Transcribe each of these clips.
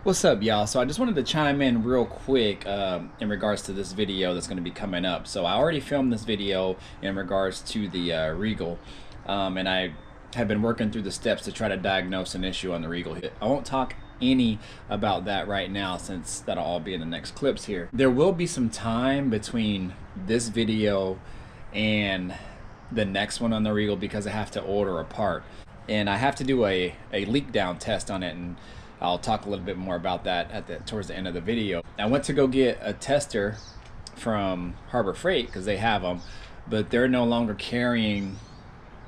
What's up, y'all? So I just wanted to chime in real quick in regards to this video that's going to be coming up. So I already filmed this video in regards to the Regal, and I have been working through the steps to try to diagnose an issue on the Regal. I won't talk any about that right now since that'll all be in the next clips here. There will be some time between this video and the next one on the Regal because I have to order a part, and I have to do a leak down test on it, and I'll talk a little bit more about that towards the end of the video. I went to go get a tester from Harbor Freight because they have them, but they're no longer carrying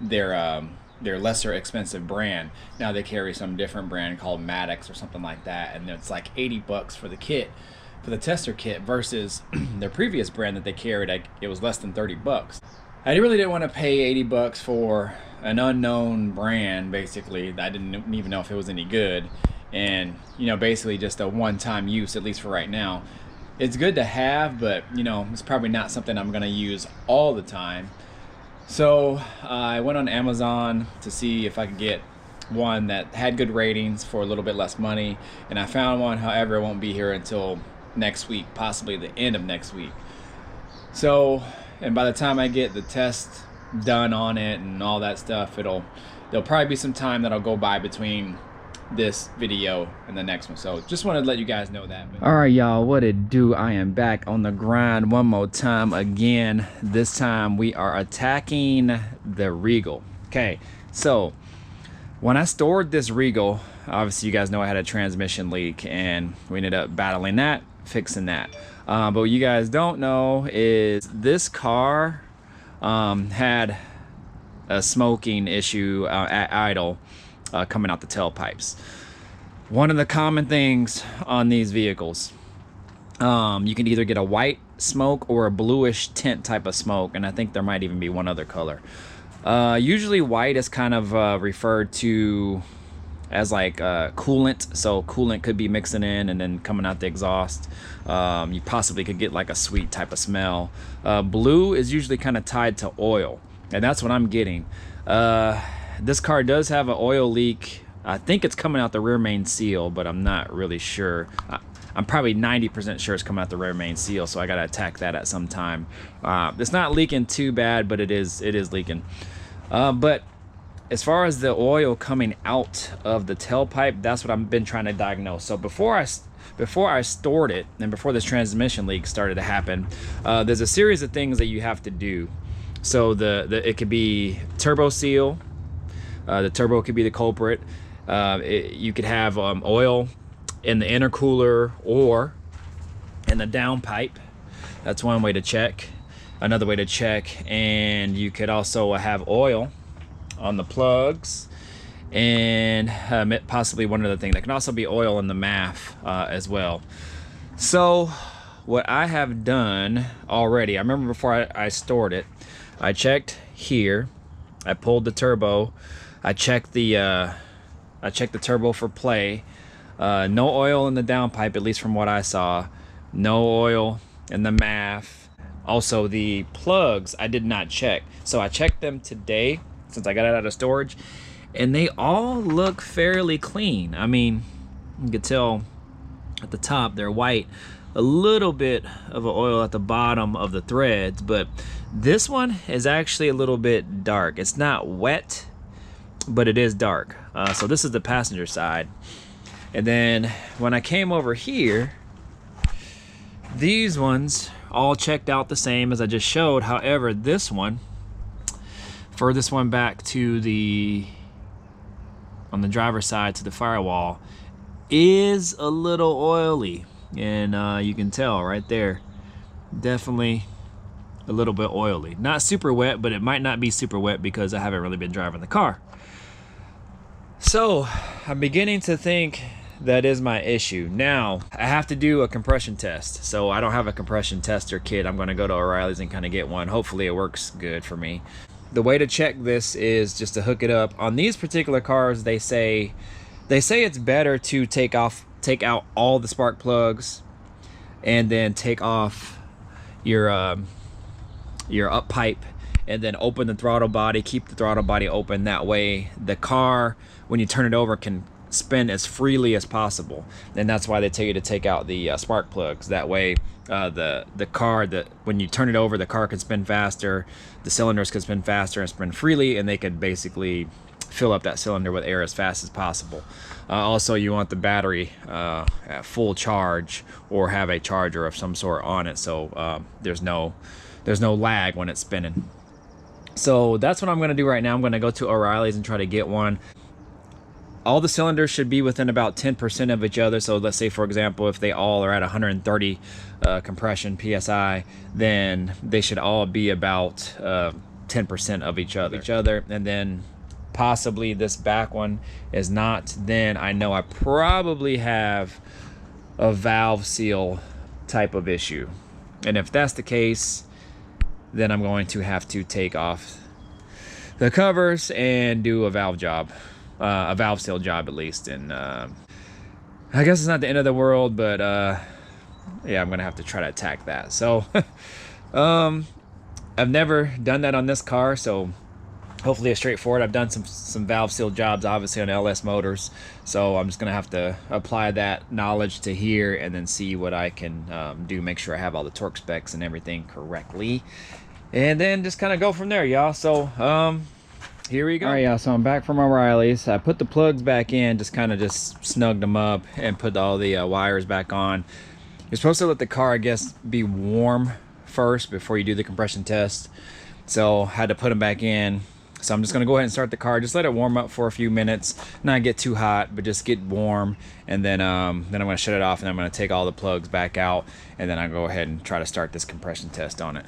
their lesser expensive brand. Now they carry some different brand called Maddox or something like that, and it's like 80 bucks for the kit, for the tester kit, versus their previous brand that they carried, it was less than 30 bucks. I really didn't want to pay 80 bucks for an unknown brand, basically. I didn't even know if it was any good. And, you know, basically just a one-time use, at least for right now. It's good to have, but, you know, it's probably not something I'm going to use all the time. So I went on Amazon to see if I could get one that had good ratings for a little bit less money. And I found one, however, it won't be here until next week, possibly the end of next week. So, and by the time I get the test done on it and all that stuff, there'll probably be some time that'll go by between this video and the next one. So just wanted to let you guys know that. All right, y'all, what it do? I am back on the grind one more time again. This time we are attacking the Regal. Okay, so when I stored this Regal, obviously you guys know I had a transmission leak and we ended up battling that, fixing that. But what you guys don't know is this car had a smoking issue at idle, coming out the tailpipes. One of the common things on these vehicles, you can either get a white smoke or a bluish tint type of smoke, and I think there might even be one other color. Usually white is kind of referred to as like coolant, so coolant could be mixing in and then coming out the exhaust. You possibly could get like a sweet type of smell. Blue is usually kind of tied to oil, and that's what I'm getting. This car does have an oil leak. I think it's coming out the rear main seal, but I'm not really sure. I'm probably 90% sure it's coming out the rear main seal, so I gotta attack that at some time. It's not leaking too bad, but it is leaking. But as far as the oil coming out of the tailpipe, that's what I've been trying to diagnose. So before I stored it and before this transmission leak started to happen, there's a series of things that you have to do. So it could be turbo seal. The turbo could be the culprit. You could have oil in the intercooler or in the downpipe. That's one way to check. Another way to check, and you could also have oil on the plugs, and possibly one other thing. There can also be oil in the MAF as well. So what I have done already, I remember before I stored it, I checked here. I pulled the turbo. I checked the turbo for play. No oil in the downpipe, at least from what I saw. No oil in the MAF. Also, the plugs I did not check. So I checked them today since I got it out of storage, and they all look fairly clean. I mean, you can tell at the top they're white. A little bit of oil at the bottom of the threads, but this one is actually a little bit dark. It's not wet, but it is dark. So this is the passenger side. And then when I came over here, these ones all checked out the same as I just showed. However, this one, furthest one back to on the driver's side to the firewall, is a little oily. And you can tell right there, definitely a little bit oily. Not super wet, but it might not be super wet because I haven't really been driving the car. So I'm beginning to think that is my issue. Now I have to do a compression test. So I don't have a compression tester kit. I'm gonna go to O'Reilly's and kind of get one. Hopefully it works good for me. The way to check this is just to hook it up. On these particular cars, they say it's better to take out all the spark plugs and then take off your up pipe and then open the throttle body, keep the throttle body open. That way the car, when you turn it over, can spin as freely as possible. And that's why they tell you to take out the spark plugs. That way the car, that when you turn it over, the car can spin faster, the cylinders can spin faster and spin freely, and they could basically fill up that cylinder with air as fast as possible. Also, you want the battery at full charge, or have a charger of some sort on it, so there's no lag when it's spinning. So that's what I'm going to do right now. I'm going to go to O'Reilly's and try to get one. All the cylinders should be within about 10% of each other. So let's say, for example, if they all are at 130 compression PSI, then they should all be about 10% of each other. And then possibly this back one is not. Then I know I probably have a valve seal type of issue. And if that's the case, then I'm going to have to take off the covers and do a valve job. A valve seal job at least. And I guess it's not the end of the world, but yeah, I'm gonna have to try to attack that. So I've never done that on this car, so hopefully it's straightforward. I've done some valve seal jobs obviously on LS motors, so I'm just gonna have to apply that knowledge to here and then see what I can do, make sure I have all the torque specs and everything correctly, and then just kind of go from there, y'all. So here we go. All right, y'all, so I'm back from O'Reilly's. I put the plugs back in, just snugged them up and put all the wires back on. You're supposed to let the car, I guess, be warm first before you do the compression test. So I had to put them back in. So I'm just gonna go ahead and start the car. Just let it warm up for a few minutes. Not get too hot, but just get warm. And then I'm gonna shut it off, and I'm gonna take all the plugs back out, and then I'll go ahead and try to start this compression test on it.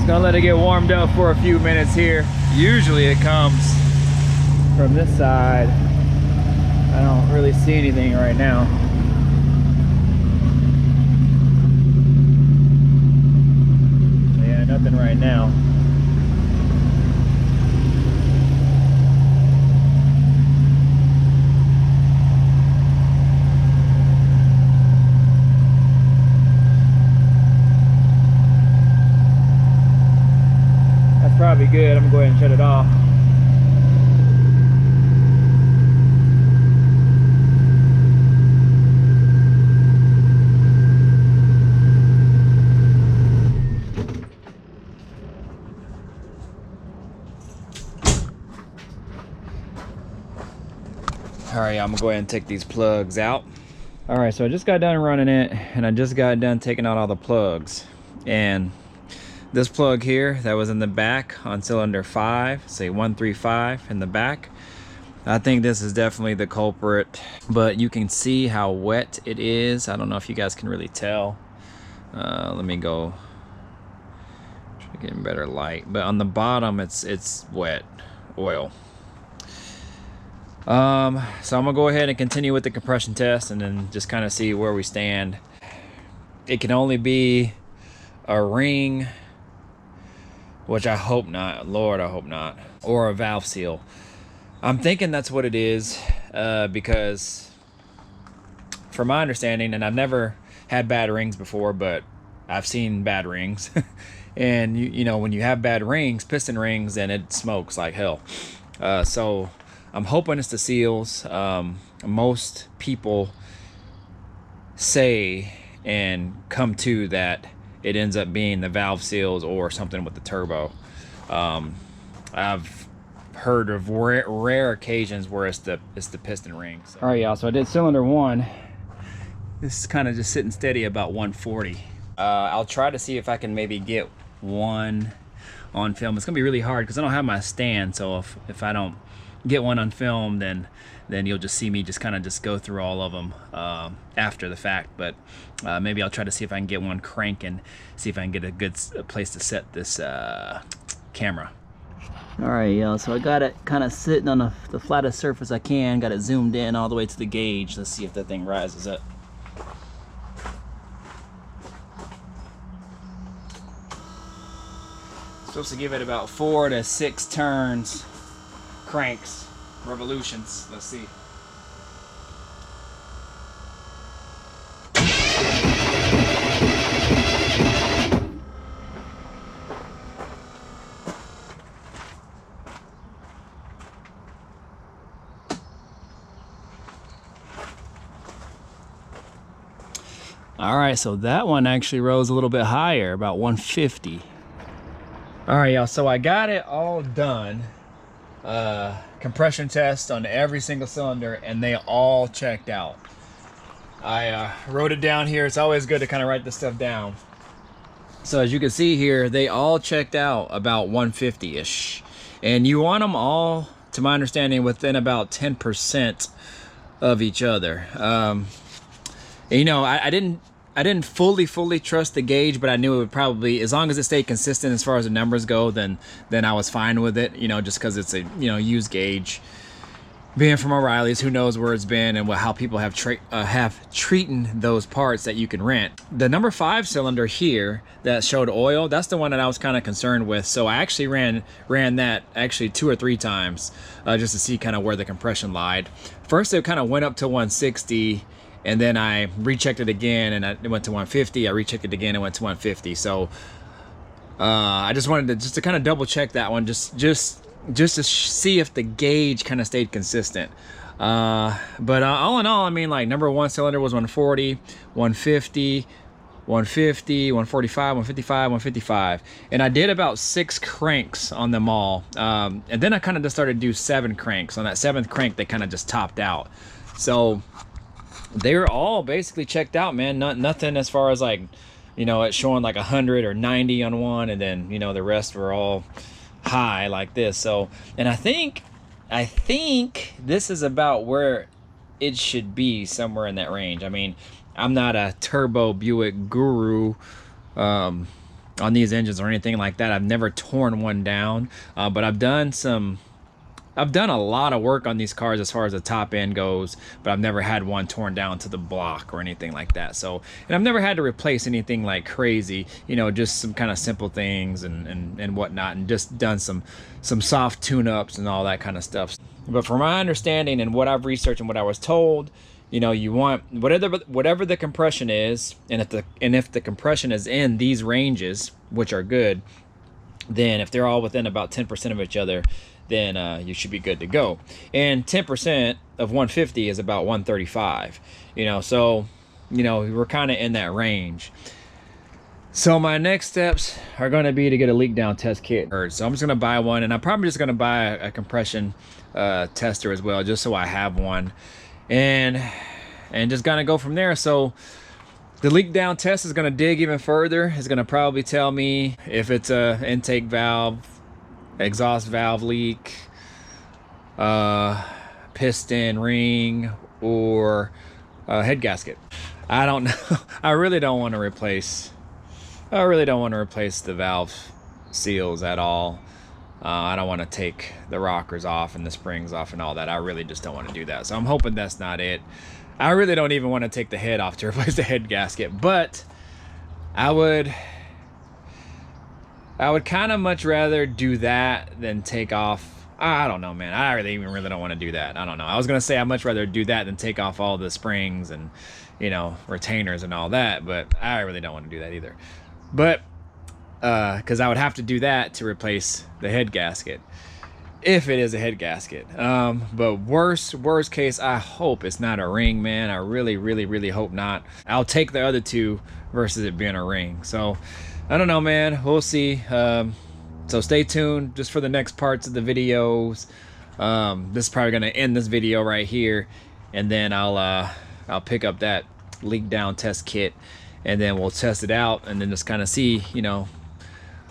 Gonna let it get warmed up for a few minutes here. Usually it comes from this side. I don't really see anything right now. Yeah, nothing right now. Probably good. I'm gonna go ahead and shut it off. All right, I'm gonna go ahead and take these plugs out. All right, so I just got done running it, and I just got done taking out all the plugs. And this plug here that was in the back on cylinder 5, say 135 in the back, I think this is definitely the culprit. But you can see how wet it is. I don't know if you guys can really tell. Let me go try to get in better light. But on the bottom, it's wet oil. So I'm gonna go ahead and continue with the compression test, and then just kind of see where we stand. It can only be a ring, which I hope not. Lord, I hope not. Or a valve seal. I'm thinking that's what it is, because from my understanding, and I've never had bad rings before, but I've seen bad rings. And you know, when you have bad rings, piston rings, then it smokes like hell. So I'm hoping it's the seals. Most people say and come to that it ends up being the valve seals or something with the turbo. I've heard of rare occasions where it's the piston ring. So. All right, y'all. So I did cylinder 1. This is kind of just sitting steady about 140. I'll try to see if I can maybe get one on film. It's gonna be really hard because I don't have my stand. So if I don't get one on film, then you'll just see me just kind of just go through all of them after the fact. But maybe I'll try to see if I can get one cranking, see if I can get a good place to set this camera. All right, y'all, so I got it kind of sitting on the flattest surface I can. Got it zoomed in all the way to the gauge. Let's see if that thing rises up. Supposed to give it about 4 to 6 turns, cranks, revolutions. Let's see. All right, so that one actually rose a little bit higher, about 150. All right, y'all, so I got it all done. Compression test on every single cylinder, and they all checked out. I wrote it down here. It's always good to kind of write this stuff down. So as you can see here, they all checked out about 150-ish. And you want them all, to my understanding, within about 10% of each other. You know, I didn't fully trust the gauge, but I knew it would probably, as long as it stayed consistent as far as the numbers go, then I was fine with it, you know, just because it's a, you know, used gauge. Being from O'Reilly's, who knows where it's been and how people have treating those parts that you can rent. The number 5 cylinder here that showed oil, that's the one that I was kind of concerned with. So I actually ran that actually 2 or 3 times just to see kind of where the compression lied. First, it kind of went up to 160. And then I rechecked it again, and it went to 150. I rechecked it again, and went to 150. So I just wanted to kind of double check that one, just to see if the gauge kind of stayed consistent. But all in all, I mean, like number 1 cylinder was 140, 150, 150, 145, 155, 155, and I did about 6 cranks on them all. And then I kind of just started to do 7 cranks. On that 7th crank, they kind of just topped out. So they were all basically checked out, man. Nothing as far as like, you know, it's showing like 100 or 90 on one, and then, you know, the rest were all high like this. So, and I think this is about where it should be, somewhere in that range. I mean, I'm not a turbo Buick guru on these engines or anything like that. I've never torn one down, but I've done a lot of work on these cars as far as the top end goes, but I've never had one torn down to the block or anything like that. So, and I've never had to replace anything like crazy, you know, just some kind of simple things and whatnot, and just done some soft tune-ups and all that kind of stuff. But from my understanding and what I've researched and what I was told, you know, you want whatever the compression is, and if the compression is in these ranges, which are good, then if they're all within about 10% of each other, then you should be good to go. And 10% of 150 is about 135, you know, so, you know, we're kind of in that range. So my next steps are going to be to get a leak down test kit. So I'm just going to buy one, and I'm probably just going to buy a compression tester as well, just so I have one, and just gonna go from there. So the leak down test is going to dig even further. It's going to probably tell me if it's a intake valve, exhaust valve leak, piston ring, or head gasket. I don't know. I really don't want to replace the valve seals at all. I don't want to take the rockers off and the springs off and all that. I really just don't want to do that. So I'm hoping that's not it. I really don't even want to take the head off to replace the head gasket, but I would kind of much rather do that than take off. I don't know, man. I really don't want to do that. I don't know. I was going to say I'd much rather do that than take off all the springs and, you know, retainers and all that, but I really don't want to do that either. But, because I would have to do that to replace the head gasket, if it is a head gasket. But worst case, I hope it's not a ring, man. I really hope not. I'll take the other two versus it being a ring. So, I don't know, man. We'll see. So stay tuned just for the next parts of the videos. This is probably gonna end this video right here, and then I'll pick up that leak down test kit, and then we'll test it out, and then just kind of see, you know,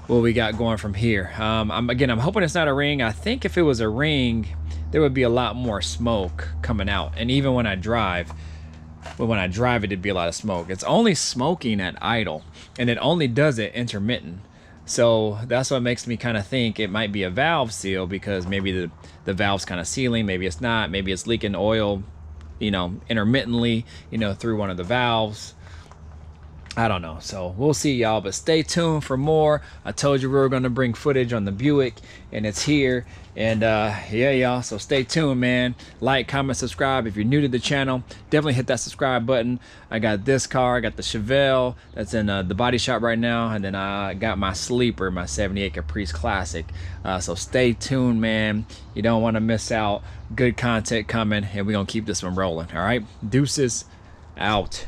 what we got going from here. I'm hoping it's not a ring. I think if it was a ring, there would be a lot more smoke coming out, and even when I drive, it'd be a lot of smoke. It's only smoking at idle, and it only does it intermittent. So that's what makes me kind of think it might be a valve seal, because maybe the valve's kind of sealing, maybe it's not, maybe it's leaking oil, you know, intermittently, you know, through one of the valves. I don't know. So we'll see, y'all, but stay tuned for more. I told you we were going to bring footage on the Buick, and it's here. And yeah, y'all, so stay tuned, man. Like, comment, subscribe. If you're new to the channel, definitely hit that subscribe button. I got this car, I got the Chevelle that's in the body shop right now, and then I got my sleeper, my 78 Caprice Classic. So stay tuned, man. You don't want to miss out. Good content coming, and we're going to keep this one rolling. All right, deuces out.